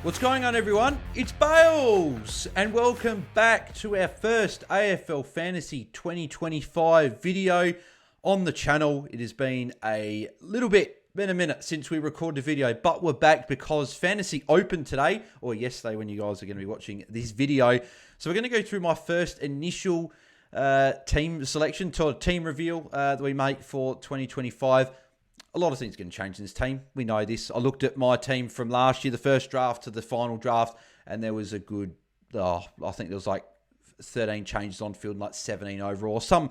What's going on, everyone? It's Bales, and welcome back to our first AFL Fantasy 2025 video on the channel. It has been a minute since we recorded a video, but we're back because Fantasy opened today, or yesterday when you guys are going to be watching this video. So we're going to go through my first initial team selection to a team reveal that we make for 2025. A lot of things are going to change in this team. We know this. I looked at my team from last year, the first draft to the final draft, and there was a good, I think there was like 13 changes on field and like 17 overall, some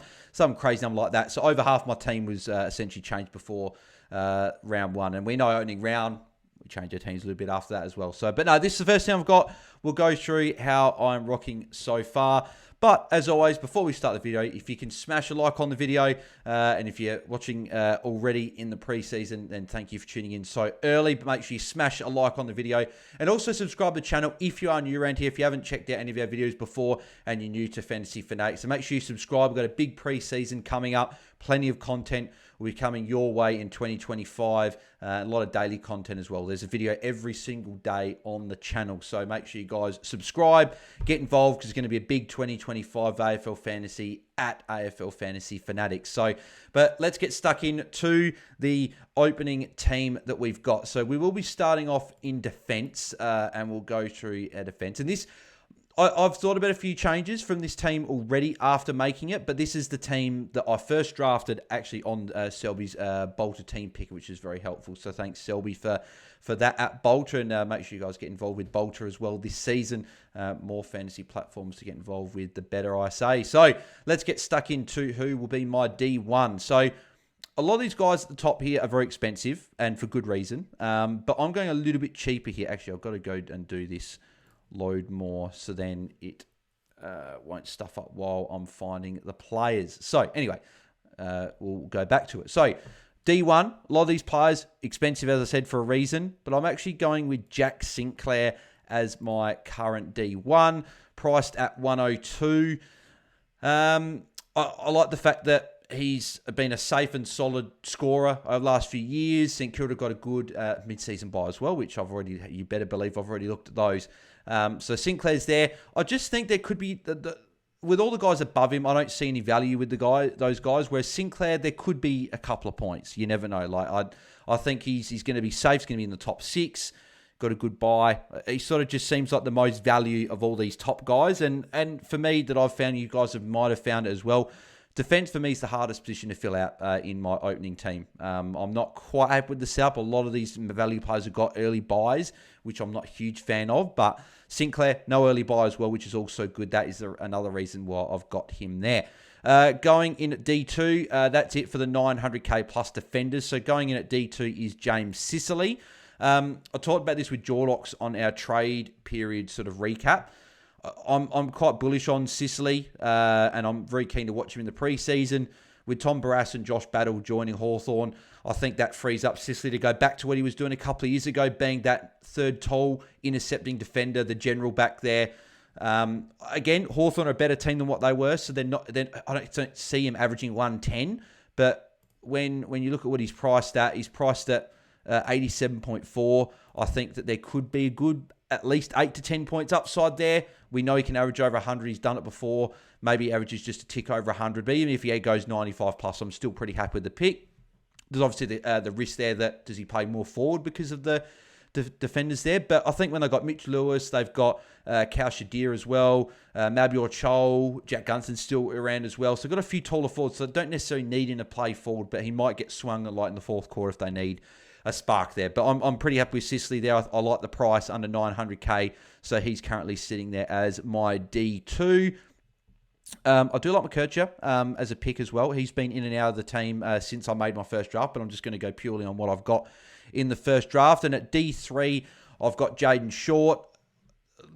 crazy number like that. So over half my team was essentially changed before round one. And we know opening round, we changed our teams a little bit after that as well. So, but no, this is the first team I've got. We'll go through how I'm rocking so far. But as always, before we start the video, if you can smash a like on the video, and if you're watching already in the preseason, then thank you for tuning in so early. But make sure you smash a like on the video, and also subscribe to the channel if you are new around here. If you haven't checked out any of our videos before and you're new to Fantasy Fanatics, so make sure you subscribe. We've got a big preseason coming up, plenty of content will be coming your way in 2025. A lot of daily content as well. There's a video every single day on the channel. So make sure you guys subscribe, get involved, because it's going to be a big 2025 AFL Fantasy at AFL Fantasy Fanatics. So, but let's get stuck into the opening team that we've got. So we will be starting off in defense, and we'll go through our defense. And this, I've thought about a few changes from this team already after making it, but this is the team that I first drafted actually on Selby's Bolter team picker, which is very helpful. So thanks, Selby, for that at Bolter, and make sure you guys get involved with Bolter as well this season. More fantasy platforms to get involved with, the better, I say. So let's get stuck into who will be my D1. So a lot of these guys at the top here are very expensive, and for good reason, but I'm going a little bit cheaper here. Actually, I've got to go and do this load more, so then it won't stuff up while I'm finding the players. So anyway, we'll go back to it. So D1, a lot of these players expensive, as I said, for a reason, but I'm actually going with Jack Sinclair as my current D1, priced at 102. I like the fact that he's been a safe and solid scorer over the last few years. St Kilda got a good mid-season buy as well, which you better believe I've already looked at those. So Sinclair's there. I just think there could be, with all the guys above him, I don't see any value with those guys. Whereas Sinclair, there could be a couple of points. You never know. Like I think he's going to be safe. He's going to be in the top 6. Got a good buy. He sort of just seems like the most value of all these top guys. And for me, that I've found, you guys might have found it as well. Defense for me is the hardest position to fill out in my opening team. I'm not quite happy with the setup. A lot of these value players have got early buys, which I'm not a huge fan of. But Sinclair, no early buy as well, which is also good. That is another reason why I've got him there. Going in at D2, that's it for the 900k plus defenders. So going in at D2 is James Sicily. I talked about this with Jordox on our trade period sort of recap. I'm quite bullish on Sicily, and I'm very keen to watch him in the preseason. With Tom Barrass and Josh Battle joining Hawthorn, I think that frees up Sicily to go back to what he was doing a couple of years ago, being that third tall intercepting defender, the general back there. Again, Hawthorn are a better team than what they were, so I don't see him averaging 110. But when you look at what he's priced at 87.4. I think that there could be a good at least 8 to 10 points upside there. We know he can average over 100. He's done it before. Maybe he averages just a tick over 100. But even if he goes 95 plus, I'm still pretty happy with the pick. There's obviously the risk there that does he play more forward because of the defenders there. But I think when they've got Mitch Lewis, they've got Cal Shadir as well, Mabior Chol, Jack Gunston's still around as well. So they've got a few taller forwards, so they don't necessarily need him to play forward, but he might get swung a lot in the fourth quarter if they need a spark there. But I'm pretty happy with Sicily there. I like the price under 900k, so he's currently sitting there as my D2. I do like McKercher as a pick as well. He's been in and out of the team since I made my first draft, but I'm just going to go purely on what I've got in the first draft. And at D3, I've got Jaiden Short,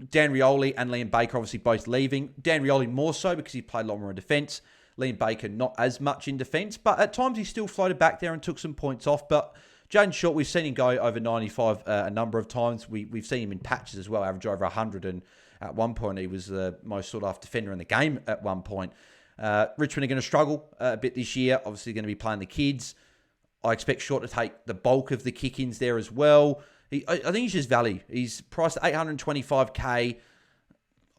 Dan Rioli and Liam Baker obviously both leaving. Dan Rioli more so because he played a lot more in defence. Liam Baker not as much in defence, but at times he still floated back there and took some points off. But Jaiden Short, we've seen him go over 95 a number of times. We've seen him in patches as well, average over 100. And at one point, he was the most sought-after defender in the game at one point. Richmond are going to struggle a bit this year. Obviously going to be playing the kids. I expect Short to take the bulk of the kick-ins there as well. I think he's just value. He's priced at 825k.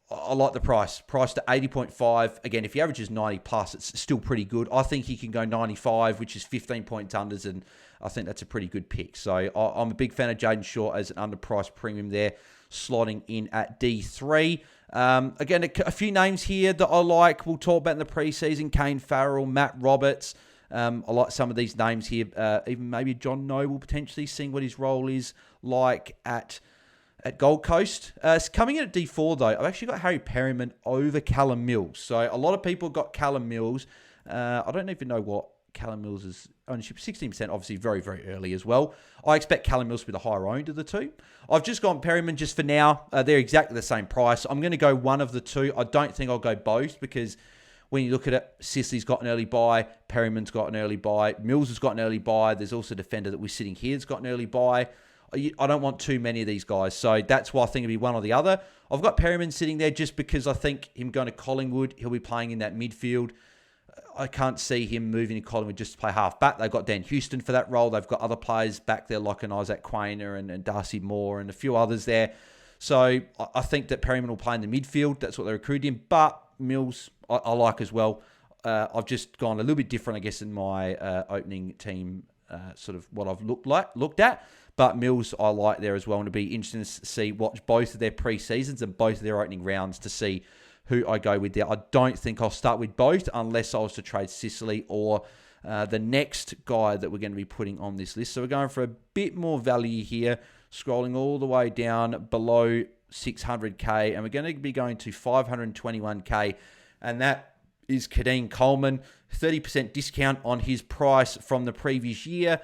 I like the price. Priced at 80.5. Again, if he averages 90 plus, it's still pretty good. I think he can go 95, which is 15 points unders, and I think that's a pretty good pick. So I'm a big fan of Jaiden Short as an underpriced premium there, slotting in at D3. Again, a few names here that I like. We'll talk about in the preseason. Kane Farrell, Matt Roberts. I like some of these names here. Even maybe John Noble potentially, seeing what his role is like at Gold Coast. Coming in at D4, though, I've actually got Harry Perryman over Callum Mills. So a lot of people got Callum Mills. I don't even know what Callum Mills' is ownership. 16%, obviously very, very early as well. I expect Callum Mills to be the higher owned of the two. I've just gone Perryman just for now. They're exactly the same price. I'm going to go one of the two. I don't think I'll go both because when you look at it, Sicily's got an early buy, Perryman's got an early buy, Mills has got an early buy. There's also a defender that we're sitting here that's got an early buy. I don't want too many of these guys, so that's why I think it'll be one or the other. I've got Perryman sitting there just because I think him going to Collingwood, he'll be playing in that midfield. I can't see him moving to Collingwood just to play half back. They've got Dan Houston for that role. They've got other players back there like an Isaac Quainer and Darcy Moore and a few others there. So I think that Perryman will play in the midfield. That's what they're recruiting. But Mills, I like as well. I've just gone a little bit different, I guess, in my opening team, sort of what I've looked at. But Mills, I like there as well. And it'll be interesting to watch both of their pre-seasons and both of their opening rounds to see who I go with there. I don't think I'll start with both unless I was to trade Sicily or the next guy that we're going to be putting on this list. So we're going for a bit more value here, scrolling all the way down below 600k, and we're going to be going to 521k, and that is Jaiden Coleman. 30% discount on his price from the previous year.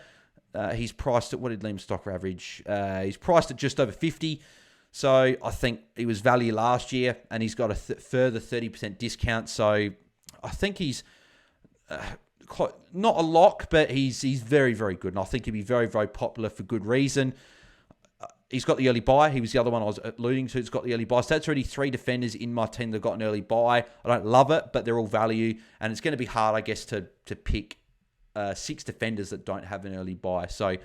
He's priced at, what did Liam Stocker average? He's priced at just over 50. So I think he was value last year, and he's got a further 30% discount. So I think he's quite, not a lock, but he's very, very good. And I think he'll be very, very popular for good reason. He's got the early buy. He was the other one I was alluding to. It's got the early buy. So that's already 3 defenders in my team that got an early buy. I don't love it, but they're all value. And it's going to be hard, I guess, to pick 6 defenders that don't have an early buy. So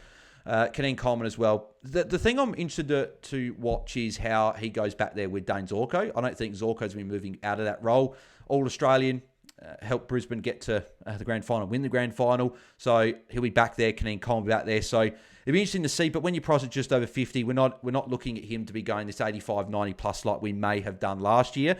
Jaiden Coleman as well. The thing I'm interested to watch is how he goes back there with Dane Zorko. I don't think Zorko's going to be moving out of that role. All-Australian, helped Brisbane get to the grand final, win the grand final. So he'll be back there. Jaiden Coleman will be back there. So it'll be interesting to see. But when you price it just over 50, we're not looking at him to be going this 85, 90 plus like we may have done last year.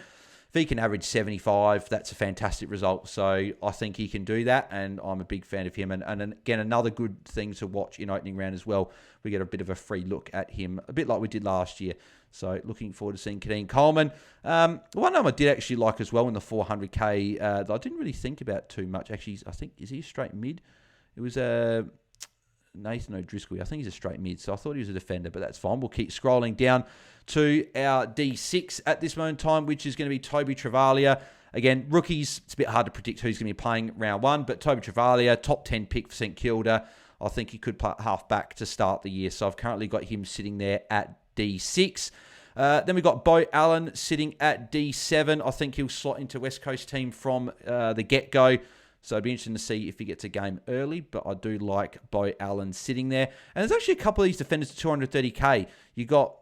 If he can average 75, that's a fantastic result. So I think he can do that, and I'm a big fan of him. And again, another good thing to watch in opening round as well. We get a bit of a free look at him, a bit like we did last year. So looking forward to seeing Jaiden Coleman. One name I did actually like as well in the 400k that I didn't really think about too much. Actually, I think, is he a straight mid? It was Nathan O'Driscoll. I think he's a straight mid, so I thought he was a defender, but that's fine. We'll keep scrolling down to our D6 at this moment in time, which is going to be Toby Travalia. Again, rookies, it's a bit hard to predict who's going to be playing round one, but Toby Travalia, top 10 pick for St Kilda. I think he could play half back to start the year, so I've currently got him sitting there at D6. Then we've got Bo Allen sitting at D7. I think he'll slot into West Coast team from the get-go. So it'd be interesting to see if he gets a game early, but I do like Bo Allen sitting there. And there's actually a couple of these defenders at 230k. You got,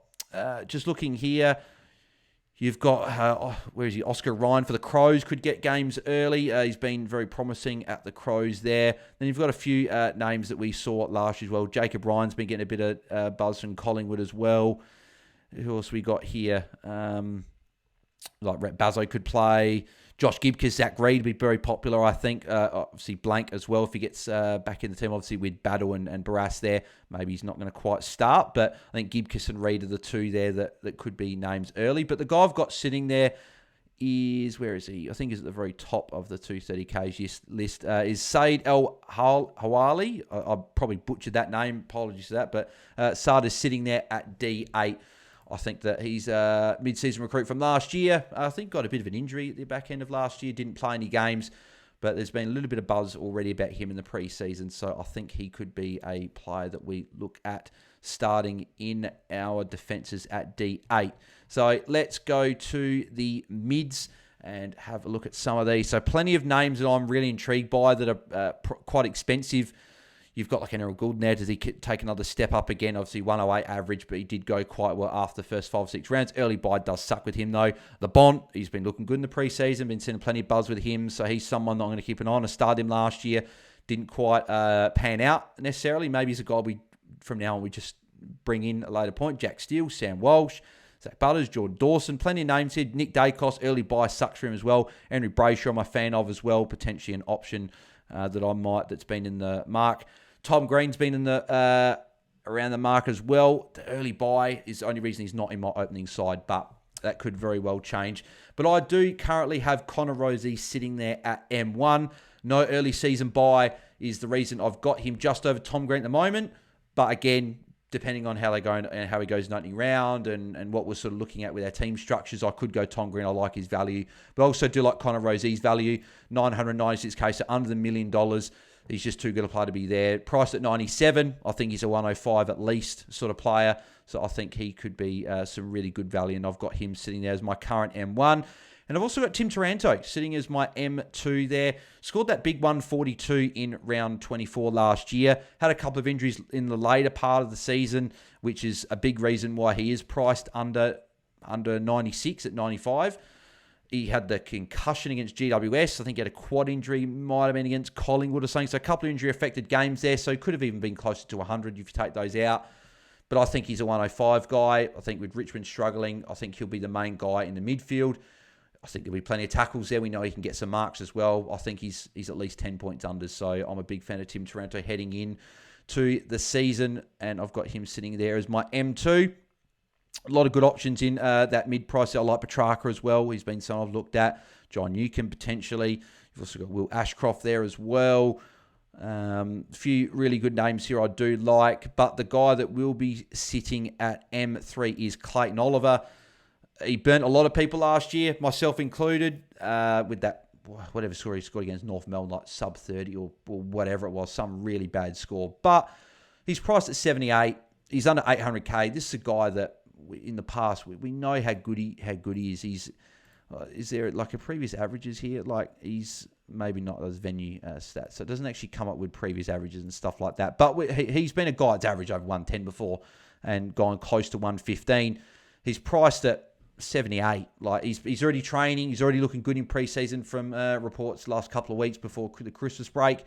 just looking here, you've got, where is he? Oscar Ryan for the Crows could get games early. He's been very promising at the Crows there. Then you've got a few names that we saw last year as well. Jacob Ryan's been getting a bit of buzz from Collingwood as well. Who else we got here? Like Rhett Bazzo could play. Josh Gibcus, Zach Reid would be very popular, I think. Obviously, Blank as well if he gets back in the team. Obviously, with Battle and Barras there, maybe he's not going to quite start. But I think Gibcus and Reid are the two there that could be names early. But the guy I've got sitting there is, where is he? I think he's at the very top of the 230Ks list. Is Said El Hawali. I probably butchered that name. Apologies for that. But Saad is sitting there at D8. I think that he's a mid-season recruit from last year. I think got a bit of an injury at the back end of last year. Didn't play any games, but there's been a little bit of buzz already about him in the pre-season. So I think he could be a player that we look at starting in our defences at D8. So let's go to the mids and have a look at some of these. So plenty of names that I'm really intrigued by that are quite expensive. You've got like an Errol Goulden there. Does he take another step up again? Obviously 108 average, but he did go quite well after the first 5-6 rounds. Early buy does suck with him though. The Bont, he's been looking good in the preseason. Been seeing plenty of buzz with him. So he's someone that I'm going to keep an eye on. I started him last year. Didn't quite pan out necessarily. Maybe he's a guy from now on we just bring in at a later point. Jack Steele, Sam Walsh, Zach Butters, Jordan Dawson, plenty of names here. Nick Dacos, early buy sucks for him as well. Henry Brayshaw, I'm a fan of as well. Potentially an option that's been in the mark. Tom Green's been in the around the mark as well. The early buy is the only reason he's not in my opening side, but that could very well change. But I do currently have Connor Rozee sitting there at M1. No early season buy is the reason I've got him just over Tom Green at the moment. But again, depending on how they go and how he goes in the opening round and what we're sort of looking at with our team structures, I could go Tom Green. I like his value. But I also do like Connor Rozee's value. 996k, so under the $1 million. He's just too good a player to be there. Priced at 97, I think he's a 105 at least sort of player. So I think he could be some really good value. And I've got him sitting there as my current M1. And I've also got Tim Taranto sitting as my M2 there. Scored that big 142 in round 24 last year. Had a couple of injuries in the later part of the season, which is a big reason why he is priced under 96 at 95. He had the concussion against GWS. I think he had a quad injury, might have been against Collingwood or something. So a couple of injury-affected games there. So he could have even been closer to 100 if you take those out. But I think he's a 105 guy. I think with Richmond struggling, I think he'll be the main guy in the midfield. I think there'll be plenty of tackles there. We know he can get some marks as well. I think he's at least 10 points under. So I'm a big fan of Tim Taranto heading in to the season. And I've got him sitting there as my M2. A lot of good options in that mid-price. I like Petrarca as well. He's been someone I've looked at. John Newcomb potentially. You've also got Will Ashcroft there as well. A few really good names here I do like. But the guy that will be sitting at M3 is Clayton Oliver. He burnt a lot of people last year, myself included, with that, whatever score he scored against North Melbourne, like sub 30 or whatever it was, some really bad score. But he's priced at 78. He's under 800k. This is a guy that in the past, we know how good he is. Is there like a previous averages here? Like he's maybe not those venue stats. So it doesn't actually come up with previous averages and stuff like that. But he's been a guy that's averaged over 110 before and gone close to 115. He's priced at 78. Like he's already training. He's already looking good in preseason from reports the last couple of weeks before the Christmas break.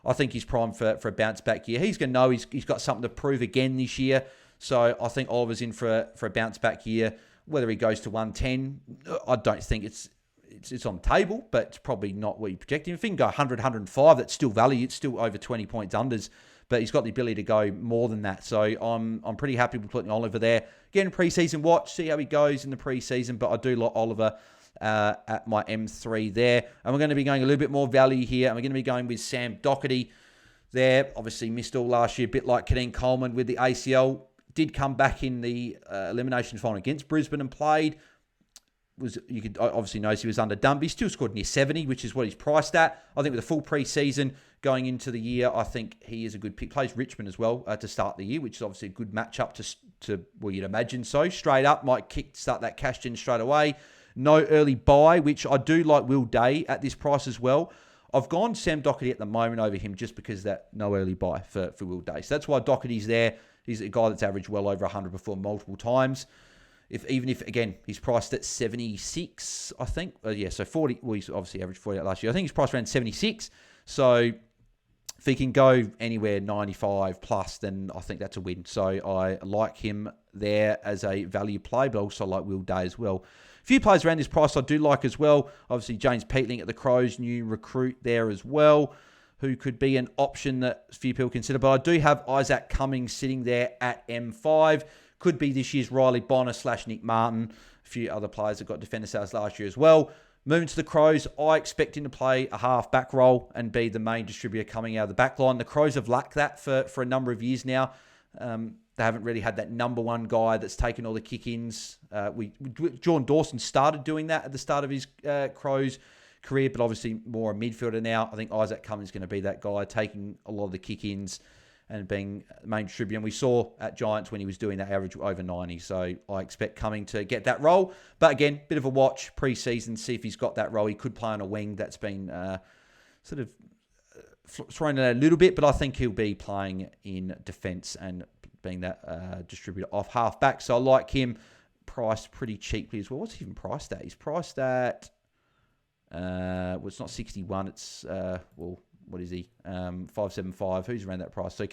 I think he's primed for a bounce back year. He's going to know he's got something to prove again this year. So I think Oliver's in for a bounce back year. Whether he goes to 110, I don't think it's on the table, but it's probably not what you project him. If he can go 100, 105, that's still value. It's still over 20 points unders, but he's got the ability to go more than that. So I'm pretty happy with putting Oliver there. Again, preseason watch, see how he goes in the preseason, but I do like Oliver at my M3 there. And we're going to be going a little bit more value here, and we're going to be going with Sam Doherty there. Obviously missed all last year, a bit like Kadeen Coleman with the ACL. Did come back in the elimination final against Brisbane and played. You could obviously notice he was underdone, but he still scored near 70, which is what he's priced at. I think with a full pre-season going into the year, I think he is a good pick. Plays Richmond as well to start the year, which is obviously a good matchup to well, you'd imagine so. Straight up, might start that cash in straight away. No early buy, which I do like Will Day at this price as well. I've gone Sam Doherty at the moment over him just because that no early buy for Will Day. So that's why Doherty's there. He's a guy that's averaged well over 100 before multiple times. Even if again, he's priced at 76, I think. So 40, well, he's obviously averaged 48 last year. I think he's priced around 76. So if he can go anywhere 95 plus, then I think that's a win. So I like him there as a value play, but also like Will Day as well. A few players around this price I do like as well. Obviously, James Peatling at the Crows, new recruit there as well, who could be an option that a few people consider. But I do have Isaac Cummings sitting there at M5. Could be this year's Riley Bonner / Nick Martin. A few other players that got defender sales last year as well. Moving to the Crows, I expect him to play a half back role and be the main distributor coming out of the back line. The Crows have lacked that for a number of years now. They haven't really had that number one guy that's taken all the kick-ins. Jordan Dawson started doing that at the start of his Crows career, but obviously more a midfielder now. I think Isaac Cummings is going to be that guy taking a lot of the kick-ins and being the main distributor. And we saw at Giants when he was doing that average over 90. So I expect Cumming to get that role. But again, bit of a watch pre-season, see if he's got that role. He could play on a wing that's been sort of thrown it a little bit, but I think he'll be playing in defence and being that distributor off half back. So I like him, priced pretty cheaply as well. What's he even priced at? He's priced at, it's not 61, it's, what is he? 575. Who's around that price? So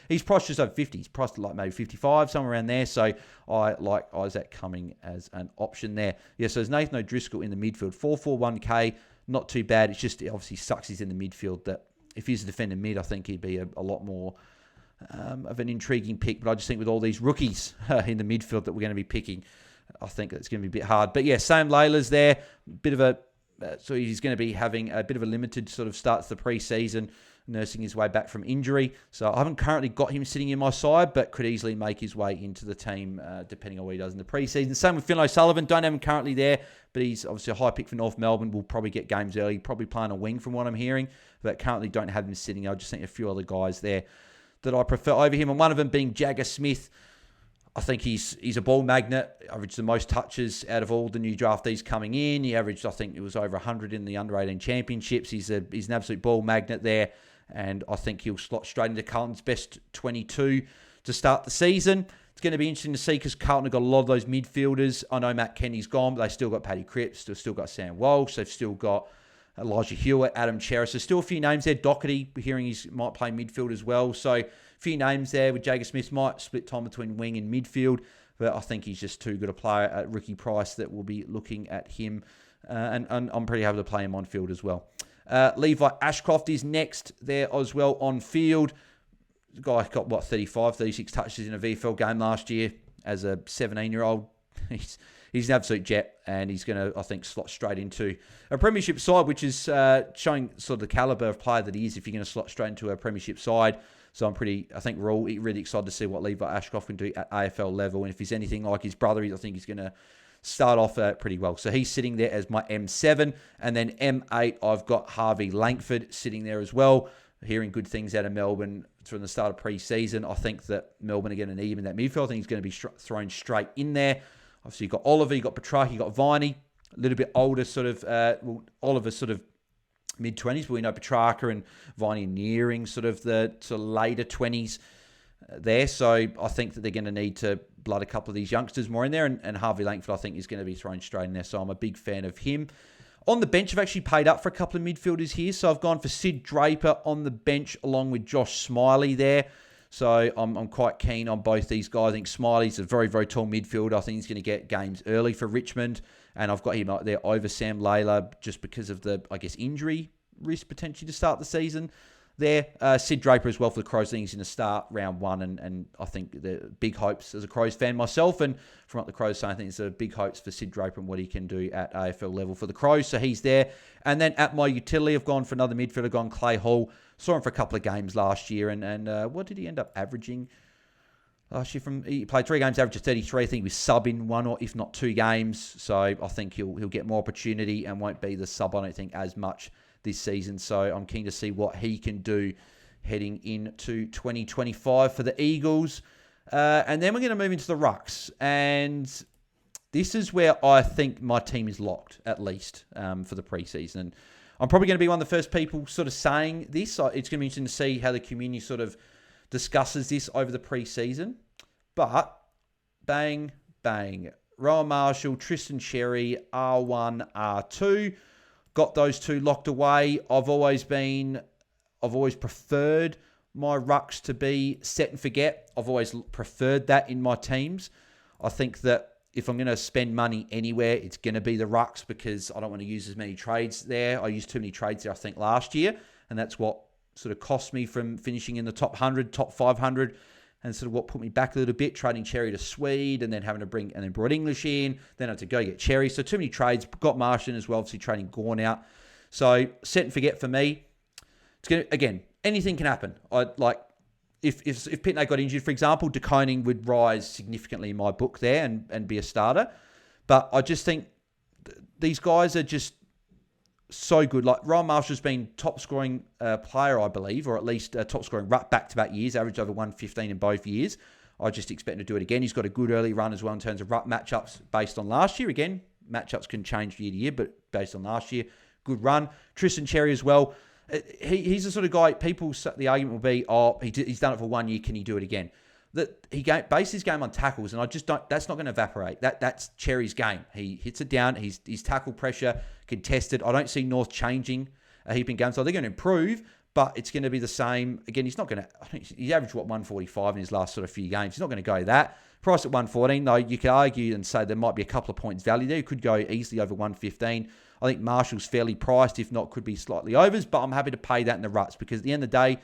he's priced just over 50. He's priced at like maybe 55, somewhere around there. So I like Isaac Cumming as an option there. Yeah, so there's Nathan O'Driscoll in the midfield. 441k, not too bad. It's just, it obviously sucks he's in the midfield. That if he's a defender mid, I think he'd be a lot more of an intriguing pick. But I just think with all these rookies in the midfield that we're going to be picking, I think it's going to be a bit hard. But yeah, Sam Layla's there. Bit of a... So he's going to be having a bit of a limited sort of start to the pre-season, nursing his way back from injury. So I haven't currently got him sitting in my side, but could easily make his way into the team depending on what he does in the pre-season. Same with Finn O'Sullivan. Don't have him currently there, but he's obviously a high pick for North Melbourne. Will probably get games early. Probably playing a wing from what I'm hearing, but currently don't have him sitting. I just think a few other guys there that I prefer over him, and one of them being Jagger Smith. I think he's a ball magnet. Averaged the most touches out of all the new draftees coming in. He averaged, I think it was over 100 in the under-18 championships. He's an absolute ball magnet there, and I think he'll slot straight into Carlton's best 22 to start the season. It's going to be interesting to see because Carlton have got a lot of those midfielders. I know Matt Kenny's gone, but they've still got Paddy Cripps. They've still got Sam Walsh. They've still got Elijah Hewitt, Adam Cheris. There's still a few names there. Doherty, hearing he might play midfield as well. So few names there with Jagger Smith. Might split time between wing and midfield, but I think he's just too good a player at rookie price that we'll be looking at him, and I'm pretty happy to play him on field as well. Levi Ashcroft is next there as well on field. The guy got, 36 touches in a VFL game last year as a 17-year-old. He's an absolute jet, and he's going to, I think, slot straight into a premiership side, which is showing sort of the calibre of player that he is if you're going to slot straight into a premiership side. So I think we're all really excited to see what Levi Ashcroft can do at AFL level. And if he's anything like his brother, I think he's going to start off pretty well. So he's sitting there as my M7. And then M8, I've got Harvey Langford sitting there as well. Hearing good things out of Melbourne from the start of pre-season. I think that Melbourne are going to need him in that midfield. I think he's going to be thrown straight in there. Obviously, you've got Oliver, you've got Petrarca, you've got Viney. A little bit older sort of, Oliver's sort of mid-20s, but we know Petrarca and Viney nearing sort of the later 20s there. So I think that they're going to need to blood a couple of these youngsters more in there. And Harvey Langford, I think, is going to be thrown straight in there. So I'm a big fan of him. On the bench, I've actually paid up for a couple of midfielders here. So I've gone for Sid Draper on the bench along with Josh Smiley there. So I'm quite keen on both these guys. I think Smiley's a very, very tall midfielder. I think he's going to get games early for Richmond. And I've got him up there over Sam Layla just because of the, injury risk potentially to start the season there. Sid Draper as well for the Crows. I think he's going to start round one. And I think the big hopes as a Crows fan myself. And from what the Crows say, I think there's big hopes for Sid Draper and what he can do at AFL level for the Crows. So he's there. And then at my utility, I've gone for another midfielder. I've gone Clay Hall. Saw him for a couple of games last year. And what did he end up averaging last year? He played 3 games, averaged 33. I think he was sub in 1 or if not 2 games. So I think he'll get more opportunity and won't be the sub, I don't think, as much this season. So I'm keen to see what he can do heading into 2025 for the Eagles. And then we're going to move into the rucks. And this is where I think my team is locked, at least, for the preseason. I'm probably going to be one of the first people sort of saying this. It's going to be interesting to see how the community sort of discusses this over the preseason. But bang, bang. Rowan Marshall, Tristan Cherry, R1, R2. Got those 2 locked away. I've always preferred my rucks to be set and forget. I've always preferred that in my teams. I think that if I'm going to spend money anywhere, it's going to be the rucks because I don't want to use as many trades there. I used too many trades there, I think, last year. And that's what sort of cost me from finishing in the top 100, top 500. And sort of what put me back a little bit, trading Cherry to Swede and then having to brought English in. Then I had to go get Cherry. So too many trades. Got Martian as well, obviously trading Gorn out. So set and forget for me. It's going to, again, anything can happen. If Pitney got injured, for example, De Koning would rise significantly in my book there and be a starter. But I just think these guys are just so good. Like Ryan Marshall's been top scoring player, I believe, or at least top scoring back-to-back years, averaged over 115 in both years. I just expect him to do it again. He's got a good early run as well in terms of ruck matchups based on last year. Again, matchups can change year to year, but based on last year, good run. Tristan Cherry as well. he's the sort of guy, the argument will be, he's done it for 1 year, can he do it again? That he based his game on tackles, and I just don't. That's not going to evaporate. That's Cherry's game. He hits it down. He's tackle pressure contested. I don't see North changing a heap in games. So they're going to improve, but it's going to be the same. Again, he's not going to. I think he averaged 145 in his last sort of few games. He's not going to go that. Price at 114, though, you could argue and say there might be a couple of points value there. He could go easily over 115. I think Marshall's fairly priced. If not, could be slightly overs. But I'm happy to pay that in the ruts because at the end of the day,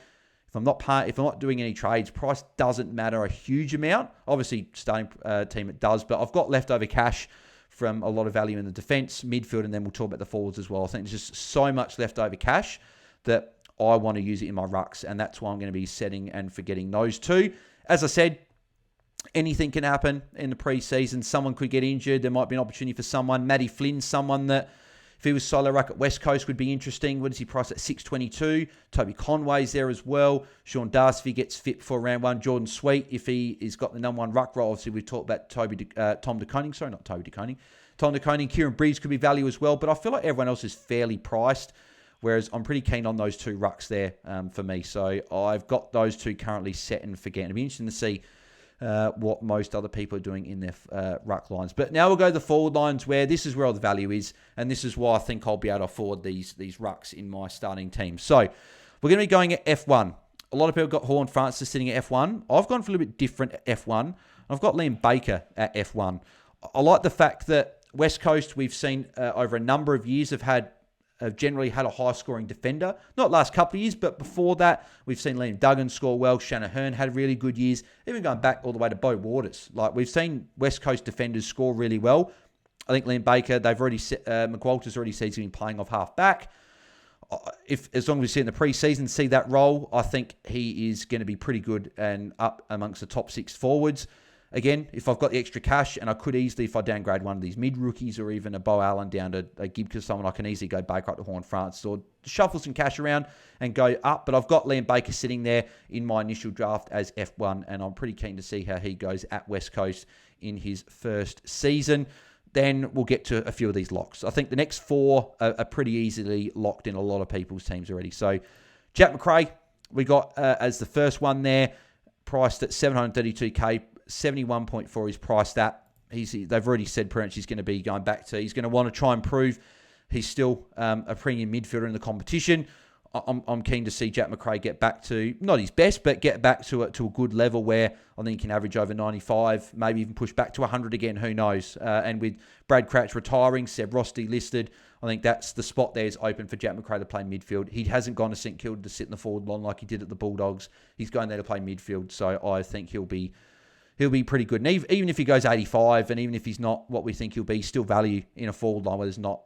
if I'm not doing any trades, price doesn't matter a huge amount. Obviously, starting team it does, but I've got leftover cash from a lot of value in the defense, midfield, and then we'll talk about the forwards as well. I think there's just so much leftover cash that I want to use it in my rucks, and that's why I'm going to be setting and forgetting those two. As I said, anything can happen in the preseason. Someone could get injured. There might be an opportunity for someone. Matty Flynn's someone that, if he was solo ruck at West Coast, would be interesting. What is he priced at? 622. Toby Conway's there as well. Sean Darcy, if he gets fit for round one. Jordan Sweet, if he has got the number one ruck role. Obviously, we've talked about Tom De Koning. Sorry, not Toby De Koning. Tom De Koning. Kieran Breeze could be value as well. But I feel like everyone else is fairly priced, whereas I'm pretty keen on those two rucks there for me. So I've got those two currently set and forget. It'll be interesting to see what most other people are doing in their ruck lines. But now we'll go to the forward lines, where this is where all the value is, and this is why I think I'll be able to afford these rucks in my starting team. So we're going to be going at F1. A lot of people got Horn Francis sitting at F1. I've gone for a little bit different at F1. I've got Liam Baker at F1. I like the fact that West Coast, we've seen over a number of years, have generally had a high-scoring defender. Not last couple of years, but before that, we've seen Liam Duggan score well. Shannon Hearn had really good years, even going back all the way to Beau Waters. Like, we've seen West Coast defenders score really well. I think Liam Baker, they've already McWalter's already said he's been playing off half-back. As long as we see in the preseason, see that role, I think he is going to be pretty good and up amongst the top six forwards. Again, if I've got the extra cash, and I could easily, if I downgrade one of these mid-rookies or even a Bo Allen down to a Gibcus, someone, I can easily go Baker up to Horn France or shuffle some cash around and go up. But I've got Liam Baker sitting there in my initial draft as F1, and I'm pretty keen to see how he goes at West Coast in his first season. Then we'll get to a few of these locks. I think the next four are pretty easily locked in a lot of people's teams already. So Jack Macrae, we got as the first one there, priced at 732k. 71.4 is priced at. They've already said pretty much he's going to be going back to. He's going to want to try and prove he's still a premium midfielder in the competition. I'm keen to see Jack Macrae get back to, not his best, but get back to a good level where I think he can average over 95, maybe even push back to 100 again, who knows. And with Brad Crouch retiring, Seb Ross delisted, I think that's the spot there is open for Jack Macrae to play midfield. He hasn't gone to St Kilda to sit in the forward line like he did at the Bulldogs. He's going there to play midfield, so I think he'll be pretty good. And even if he goes 85, and even if he's not what we think he'll be, still value in a forward line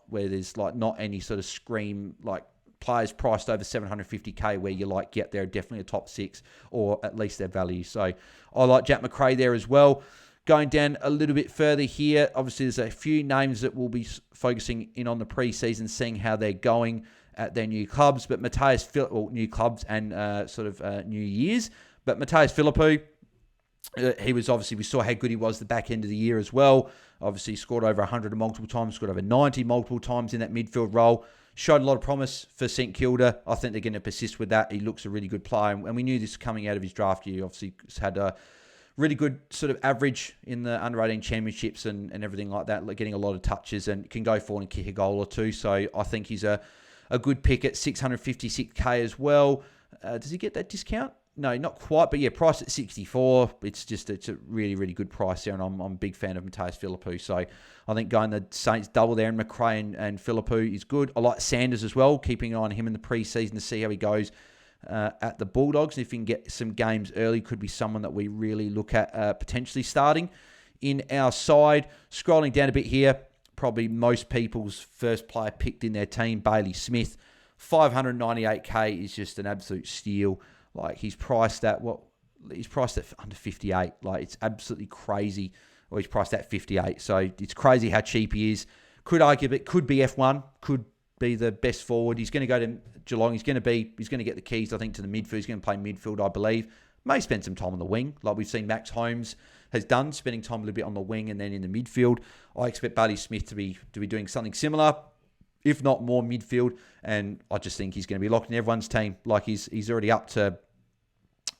where there's not any sort of scream like players priced over 750k where you're like, yeah, they're definitely a top six, or at least their value. So I like Jack Macrae there as well. Going down a little bit further here, obviously there's a few names that we'll be focusing in on the preseason, seeing how they're going at their new clubs. But new clubs and new years. But Matthias Philippou, he was obviously, we saw how good he was the back end of the year as well. Obviously scored over 100 multiple times, scored over 90 multiple times in that midfield role. Showed a lot of promise for St Kilda. I think they're going to persist with that. He looks a really good player, and we knew this coming out of his draft year. Obviously had a really good sort of average in the under-18 championships and everything like that, like getting a lot of touches and can go forward and kick a goal or two. So I think he's a good pick at 656k as well. Does he get that discount? No, not quite, but yeah, price at 64. It's a really, really good price there, and I'm a big fan of Matthias Philippou. So I think going the Saints double there, and Macrae and Philippou is good. I like Sanders as well, keeping an eye on him in the preseason to see how he goes at the Bulldogs. If he can get some games early, could be someone that we really look at potentially starting in our side. Scrolling down a bit here, probably most people's first player picked in their team, Bailey Smith. 598k is just an absolute steal. Like, he's priced at under 58. Like, it's absolutely crazy. Or he's priced at 58. So it's crazy how cheap he is. Could argue it could be F1, could be the best forward. He's going to go to Geelong. He's going to get the keys, I think, to the midfield. He's going to play midfield, I believe. May spend some time on the wing, like we've seen Max Holmes has done, spending time a little bit on the wing and then in the midfield. I expect Bailey Smith to be doing something similar. if not more midfield. And I just think he's going to be locked in everyone's team. Like he's already up to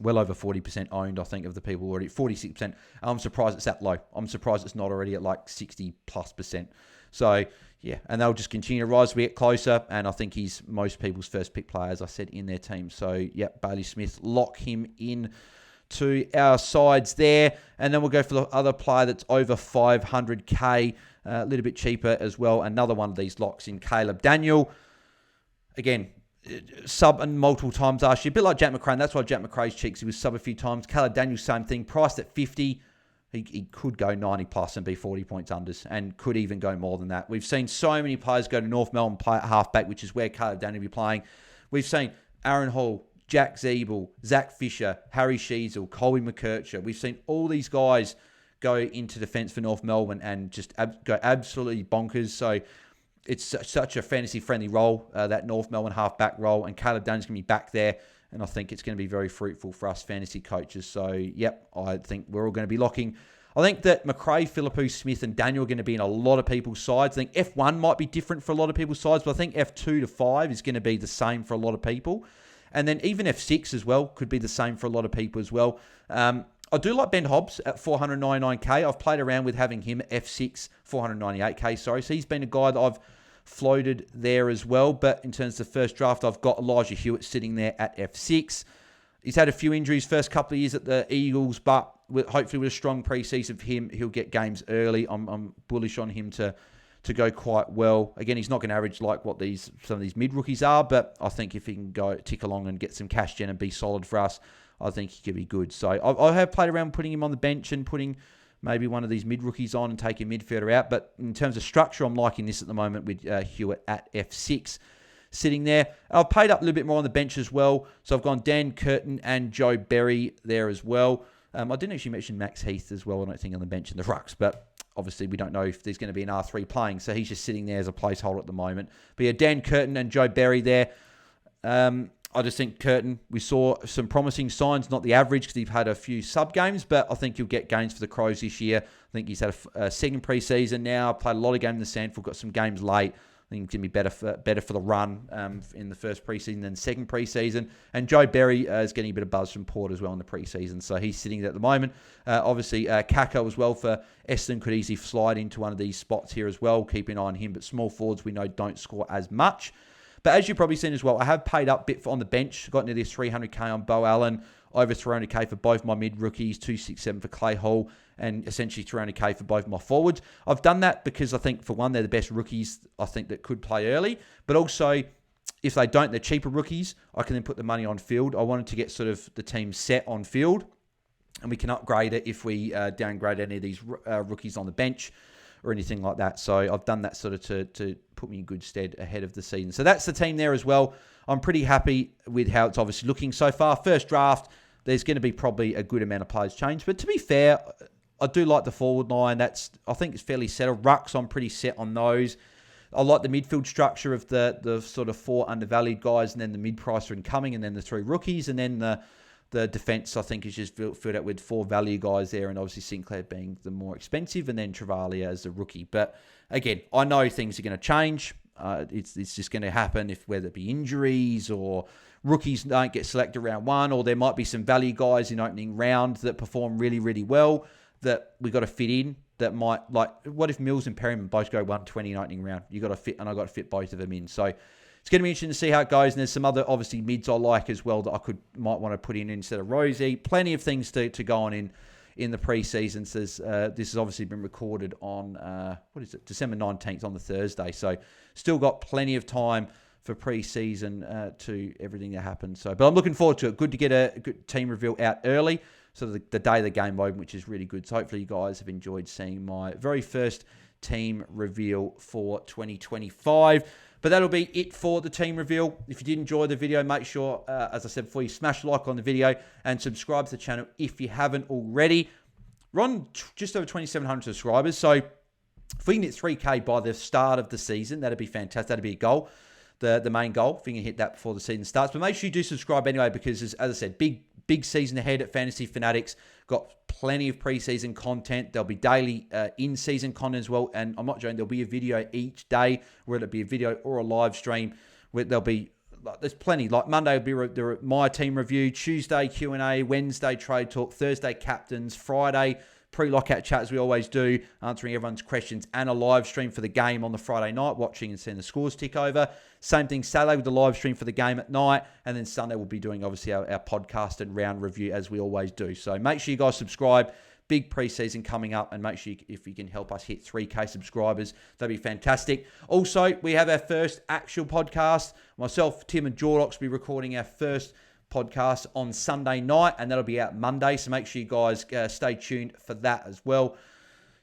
well over 40% owned, I think, of the people already. 46%. I'm surprised it's that low. I'm surprised it's not already at like 60+%. So, yeah, and they'll just continue to rise as we get closer. And I think he's most people's first pick player, as I said, in their team. So, yeah, Bailey Smith, lock him in to our sides there. And then we'll go for the other player that's over 500k, a little bit cheaper as well. Another one of these locks in Caleb Daniel. Again, sub and multiple times last year. A bit like Jack McRae. That's why Jack McRae's cheeks. He was sub a few times. Caleb Daniel, same thing. Priced at 50. He could go 90 plus and be 40 points unders, and could even go more than that. We've seen so many players go to North Melbourne play at halfback, which is where Caleb Daniel will be playing. We've seen Aaron Hall, Jack Zeeble, Zach Fisher, Harry Sheasel, Colby McKercher. We've seen all these guys go into defence for North Melbourne and just go absolutely bonkers. So it's such a fantasy-friendly role, that North Melbourne halfback role, and Caleb Daniel's going to be back there, and I think it's going to be very fruitful for us fantasy coaches. So, yep, I think we're all going to be locking. I think that McRae, Philippou, Smith, and Daniel are going to be in a lot of people's sides. I think F1 might be different for a lot of people's sides, but I think F2 to 5 is going to be the same for a lot of people. And then even F6 as well could be the same for a lot of people as well. I do like Ben Hobbs at 499k. I've played around with having him at F6, 498k, sorry. So he's been a guy that I've floated there as well. But in terms of the first draft, I've got Elijah Hewitt sitting there at F6. He's had a few injuries first couple of years at the Eagles, but hopefully with a strong preseason for him, he'll get games early. I'm bullish on him to go quite well. Again, he's not going to average like what some of these mid-rookies are, but I think if he can go tick along and get some cash gen and be solid for us, I think he could be good. So I have played around putting him on the bench and putting maybe one of these mid-rookies on and taking midfielder out. But in terms of structure, I'm liking this at the moment with Hewitt at F6 sitting there. I've paid up a little bit more on the bench as well. So I've gone Dan Curtin and Joe Berry there as well. I didn't actually mention Max Heath as well, I don't think, on the bench in the rucks, but obviously we don't know if there's going to be an R3 playing, so he's just sitting there as a placeholder at the moment. But yeah, Dan Curtin and Joe Berry there. I just think Curtin, we saw some promising signs, not the average because he's had a few sub-games, but I think he'll get gains for the Crows this year. I think he's had a second preseason now, played a lot of games in the Sandford, got some games late. I think he's going to be better for the run in the first preseason than second preseason. And Joe Berry is getting a bit of buzz from Port as well in the preseason, so he's sitting there at the moment. Obviously, Kako as well for Essendon could easily slide into one of these spots here as well. Keep an eye on him, but small forwards we know don't score as much. But as you've probably seen as well, I have paid up a bit on the bench. Got nearly 300k on Bo Allen, over 300k for both my mid-rookies, 267 for Clay Hall, and essentially 300k for both my forwards. I've done that because I think, for one, they're the best rookies I think that could play early. But also, if they don't, they're cheaper rookies. I can then put the money on field. I wanted to get sort of the team set on field, and we can upgrade it if we downgrade any of these rookies on the bench or anything like that. So I've done that sort of to put me in good stead ahead of the season. So that's the team there as well. I'm pretty happy with how it's obviously looking so far. First draft, there's going to be probably a good amount of players change. But to be fair, I do like the forward line. I think it's fairly settled. Rucks, I'm pretty set on those. I like the midfield structure of the sort of 4 undervalued guys, and then the mid-pricer incoming, and then the 3 rookies, and then the defence, I think, is just filled out with 4 value guys there, and obviously Sinclair being the more expensive, and then Travalia as the rookie. But again, I know things are going to change. It's just going to happen whether it be injuries or rookies don't get selected round 1, or there might be some value guys in opening round that perform really, really well that we got to fit in. That might, like, what if Mills and Perryman both go 120 in opening round? You got to fit, and I got to fit both of them in. So it's going to be interesting to see how it goes. And there's some other, obviously, mids I like as well that I might want to put in instead of Rosie. Plenty of things to go on in the preseason. So this has obviously been recorded on, December 19th on the Thursday. So still got plenty of time for preseason to everything that happened. So, but I'm looking forward to it. Good to get a good team reveal out early. So the day of the game open, which is really good. So hopefully you guys have enjoyed seeing my very first team reveal for 2025. But that'll be it for the team reveal. If you did enjoy the video, make sure, as I said before, you smash a like on the video and subscribe to the channel if you haven't already. We're on just over 2,700 subscribers. So if we can hit 3K by the start of the season, that'd be fantastic. That'd be a goal. The main goal, if we can hit that before the season starts. But make sure you do subscribe anyway, because as I said, big big season ahead at Fantasy Fanatics. Got plenty of preseason content. There'll be daily in-season content as well. And I'm not joking, there'll be a video each day, whether it be a video or a live stream. Where there's plenty. Like Monday will be my team review, Tuesday Q&A, Wednesday trade talk, Thursday captains, Friday pre-lockout chat as we always do, answering everyone's questions, and a live stream for the game on the Friday night, watching and seeing the scores tick over. Same thing Saturday with the live stream for the game at night, and then Sunday we'll be doing obviously our podcast and round review as we always do. So make sure you guys subscribe. Big preseason coming up, and make sure if you can help us hit 3K subscribers, that'd be fantastic. Also, we have our first actual podcast. Myself, Tim, and Jordox will be recording our first podcast on Sunday night, and that'll be out Monday. So make sure you guys stay tuned for that as well.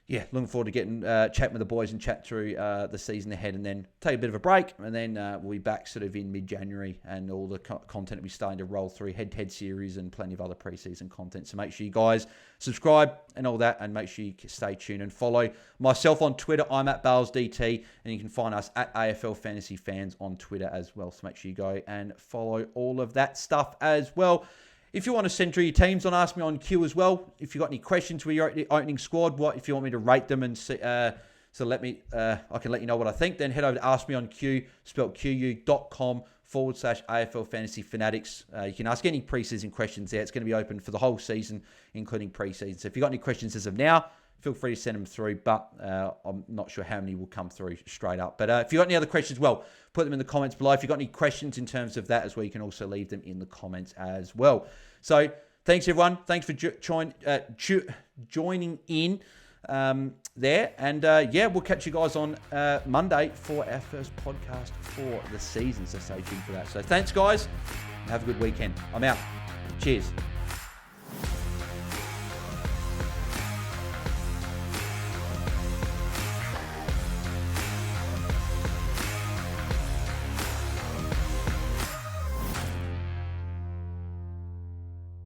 Yeah, looking forward to getting chatting with the boys and chat through the season ahead, and then take a bit of a break, and then we'll be back sort of in mid-January, and all the content will be starting to roll through, head-to-head series and plenty of other preseason content. So make sure you guys subscribe and all that, and make sure you stay tuned and follow myself on Twitter. I'm at BAILSDT, and you can find us at AFL Fantasy Fans on Twitter as well. So make sure you go and follow all of that stuff as well. If you want to send through your teams on Ask Me on Q as well, if you've got any questions with your opening squad, if you want me to rate them and see, I can let you know what I think, then head over to Ask Me on Q, spelled QU.com/AFL Fantasy Fanatics. You can ask any preseason questions there. It's going to be open for the whole season, including preseason. So if you've got any questions as of now, feel free to send them through, but I'm not sure how many will come through straight up. But if you've got any other questions, well, put them in the comments below. If you've got any questions in terms of that as well, you can also leave them in the comments as well. So thanks, everyone. Thanks for joining in there. And we'll catch you guys on Monday for our first podcast for the season. So stay tuned for that. So thanks, guys. And have a good weekend. I'm out. Cheers.